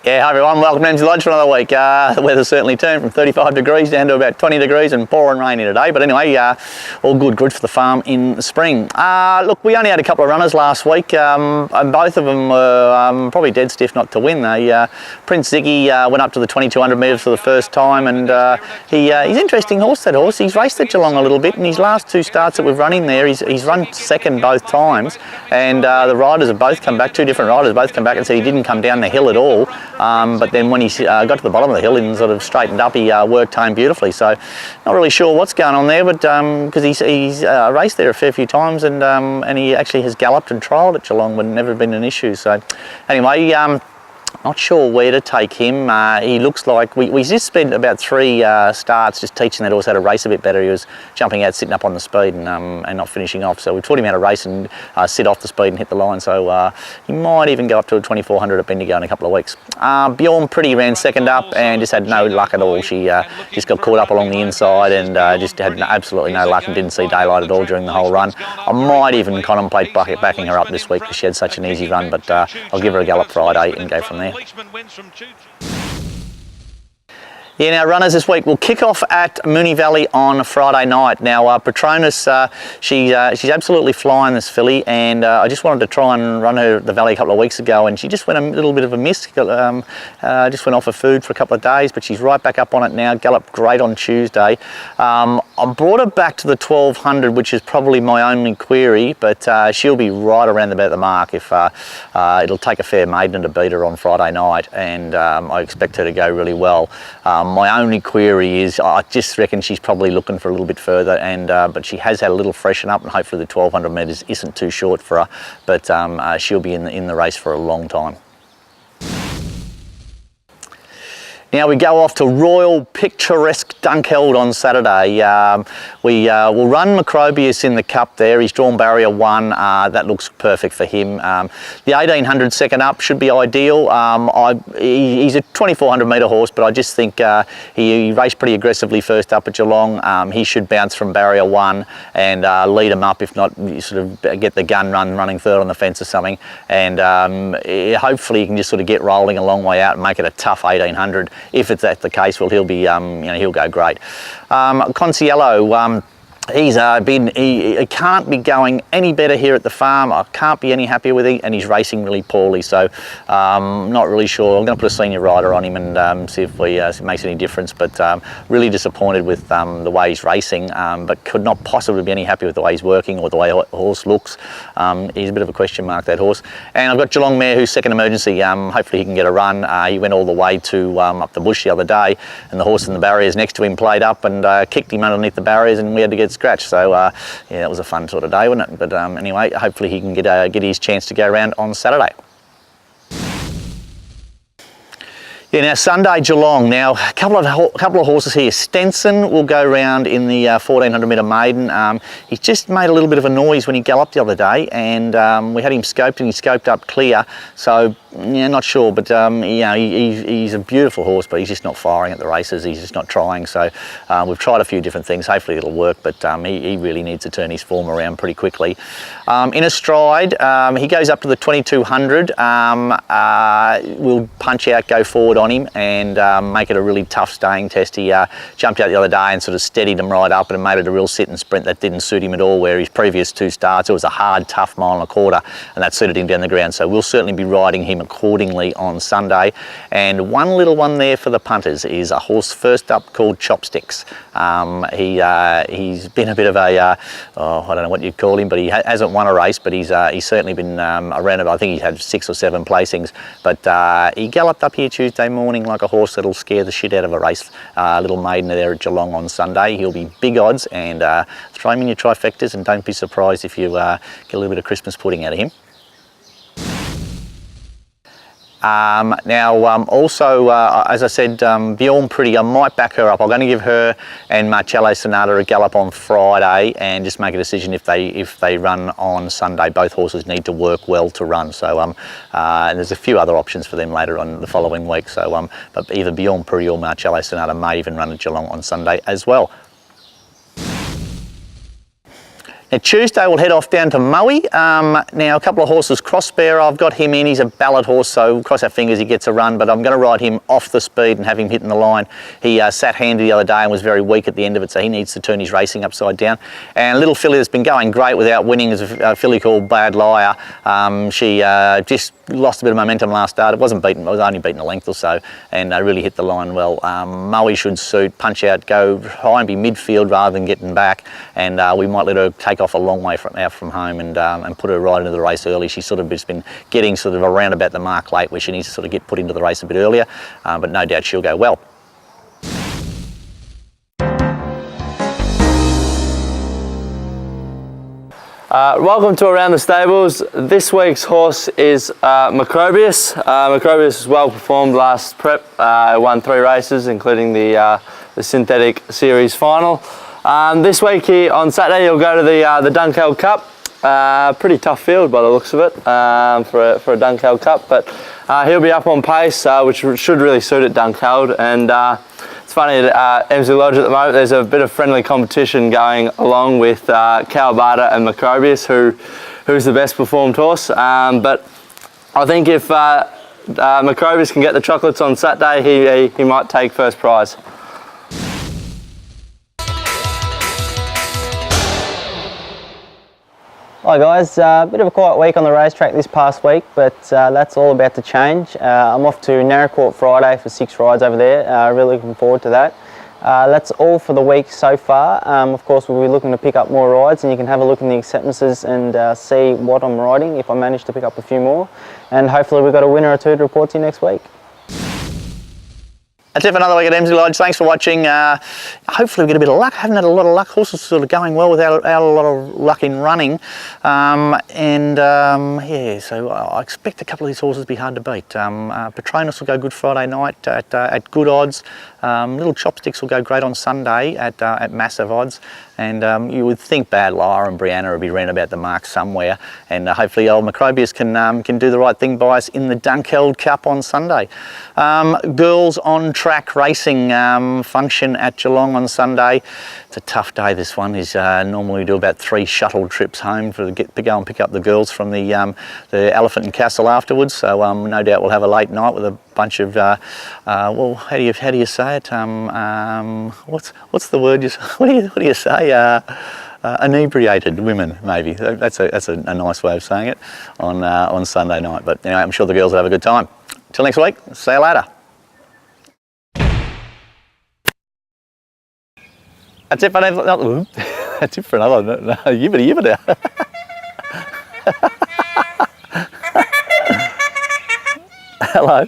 Yeah, hi everyone, welcome to Emsley Lodge for another week. The weather's certainly turned from 35 degrees down to about 20 degrees and pouring rain here today, but anyway, all good for the farm in the spring. Look, we only had a couple of runners last week, and both of them were probably dead stiff not to win. Prince Ziggy went up to the 2200 metres for the first time, and he's an interesting horse, that horse. He's raced at Geelong a little bit, and his last two starts that we've run in there, he's run second both times, and the riders have both come back, two different riders both come back and said he didn't come down the hill at all. But then when he got to the bottom of the hill and sort of straightened up, he worked home beautifully. So not really sure what's going on there, but because he's raced there a fair few times, and he actually has galloped and trialled at Geelong, but never been an issue. So anyway, not sure where to take him. He looks like we just spent about 3 starts just teaching that horse how to race a bit better. He was jumping out, sitting up on the speed, and not finishing off. So we taught him how to race and sit off the speed and hit the line. So he might even go up to a 2400 at Bendigo in a couple of weeks. Bjorn pretty ran second up and just had no luck at all. She just got caught up along the inside and just had absolutely no luck and didn't see daylight at all during the whole run. I might even contemplate backing her up this week because she had such an easy run, but I'll give her a gallop Friday and go from there. Yeah, now runners this week will kick off at Moonee Valley on Friday night. Now Patronus, she's absolutely flying, this filly, and I just wanted to try and run her at the Valley a couple of weeks ago, and she just went a little bit of a miss. Just went off her food for a couple of days, but she's right back up on it now. Galloped great on Tuesday. I brought her back to the 1200, which is probably my only query, but she'll be right around about the mark. If it'll take a fair maiden to beat her on Friday night, and I expect her to go really well. My only query is I just reckon she's probably looking for a little bit further, and but she has had a little freshen up, and hopefully the 1200 metres isn't too short for her, but she'll be in the race for a long time. Now we go off to Royal Picturesque Dunkeld on Saturday. We will run Macrobius in the Cup there. He's drawn barrier 1. That looks perfect for him. The 1800 second up should be ideal. He's a 2400 metre horse, but I just think he raced pretty aggressively first up at Geelong. He should bounce from barrier 1 and lead him up. If not, sort of get the gun running third on the fence or something. And hopefully he can just sort of get rolling a long way out and make it a tough 1800. If it's that the case, well, he'll be, he'll go great. Conciello, he can't be going any better here at the farm. I can't be any happier with him, and he's racing really poorly, so not really sure. I'm going to put a senior rider on him and see if it makes any difference, but really disappointed with the way he's racing, but could not possibly be any happier with the way he's working or the way the horse looks. He's a bit of a question mark, that horse. And I've got Geelong Mare, who's second emergency. Hopefully he can get a run. He went all the way to up the bush the other day, and the horse in the barriers next to him played up and kicked him underneath the barriers, and we had to get scratch. So yeah, that was a fun sort of day, wasn't it? But anyway, hopefully he can get his chance to go around on Saturday. Yeah, now Sunday Geelong. Now a couple of horses here. Stenson will go round in the 1400 metre maiden. He's just made a little bit of a noise when he galloped the other day, and we had him scoped, and he scoped up clear. So yeah, not sure, but he's a beautiful horse, but he's just not firing at the races. He's just not trying. So we've tried a few different things. Hopefully it'll work, but he really needs to turn his form around pretty quickly. In a stride, he goes up to the 2200. We'll punch out, go forward on him, and make it a really tough staying test. He jumped out the other day and sort of steadied him right up and made it a real sit and sprint that didn't suit him at all, where his previous 2 starts it was a hard, tough mile and a quarter, and that suited him down the ground. So we'll certainly be riding him accordingly on Sunday. And one little one there for the punters is a horse first up called Chopsticks. He's been a bit of a I don't know what you'd call him, but he hasn't won a race, but he's certainly been around. I think he's had 6 or 7 placings, but he galloped up here Tuesday morning like a horse that'll scare the shit out of a race. Little maiden there at Geelong on Sunday. He'll be big odds, and throw him in your trifectas, and don't be surprised if you get a little bit of Christmas pudding out of him. Also, as I said, Bjorn pretty, I might back her up. I'm going to give her and Marcello Sonata a gallop on Friday and just make a decision if they run on Sunday. Both horses need to work well to run. So and there's a few other options for them later on the following week. So but either Bjorn Pretty or Marcello Sonata may even run at Geelong on Sunday as well. Now Tuesday we'll head off down to Moonee. Now a couple of horses, Crossbear, I've got him in. He's a ballot horse, so cross our fingers he gets a run, but I'm going to ride him off the speed and have him hitting the line. He sat handy the other day and was very weak at the end of it, so he needs to turn his racing upside down. And little filly that's been going great without winning is a filly called Bad Liar. She just lost a bit of momentum last start. It wasn't beaten, it was only beaten a length or so, and really hit the line well. Moe should suit, punch out, go high and be midfield rather than getting back, and we might let her take off a long way out from home and put her right into the race early. She's sort of just been getting sort of around about the mark late, where she needs to sort of get put into the race a bit earlier, but no doubt she'll go well. Welcome to Around the Stables. This week's horse is Macrobius. Macrobius was well performed last prep, won 3 races including the synthetic series final. This week on Saturday he'll go to the Dunkeld Cup. Pretty tough field by the looks of it for a Dunkeld Cup, but he'll be up on pace, which should really suit at Dunkeld. And it's funny at Emsley Lodge at the moment there's a bit of friendly competition going along with Cowabata and Macrobius, who's the best performed horse. But I think if Macrobius can get the chocolates on Saturday, he might take first prize. Hi guys, a bit of a quiet week on the racetrack this past week, but that's all about to change. I'm off to Narracourt Friday for 6 rides over there, really looking forward to that. That's all for the week so far. Of course we'll be looking to pick up more rides, and you can have a look in the acceptances and see what I'm riding if I manage to pick up a few more, and hopefully we've got a winner or two to report to you next week. That's it for another week at Emsley Lodge. Thanks for watching. Hopefully we get a bit of luck. I haven't had a lot of luck. Horses are sort of going well without a lot of luck in running. Yeah, so I expect a couple of these horses to be hard to beat. Patronus will go good Friday night at good odds. Little Chopsticks will go great on Sunday at massive odds. And you would think Bad Liar and Brianna would be round about the mark somewhere. And hopefully old Macrobius can do the right thing by us in the Dunkeld Cup on Sunday. Girls on track racing function at Geelong on Sunday. It's a tough day, this one. Normally we do about 3 shuttle trips home to go and pick up the girls from the Elephant and Castle afterwards. So no doubt we'll have a late night with a bunch of well, how do you say it? What's the word? What do you say? Inebriated women, maybe. That's a nice way of saying it on Sunday night. But anyway, I'm sure the girls will have a good time. Till next week. See you later. That's it for another. That's it for another. No, yibbity. Hello.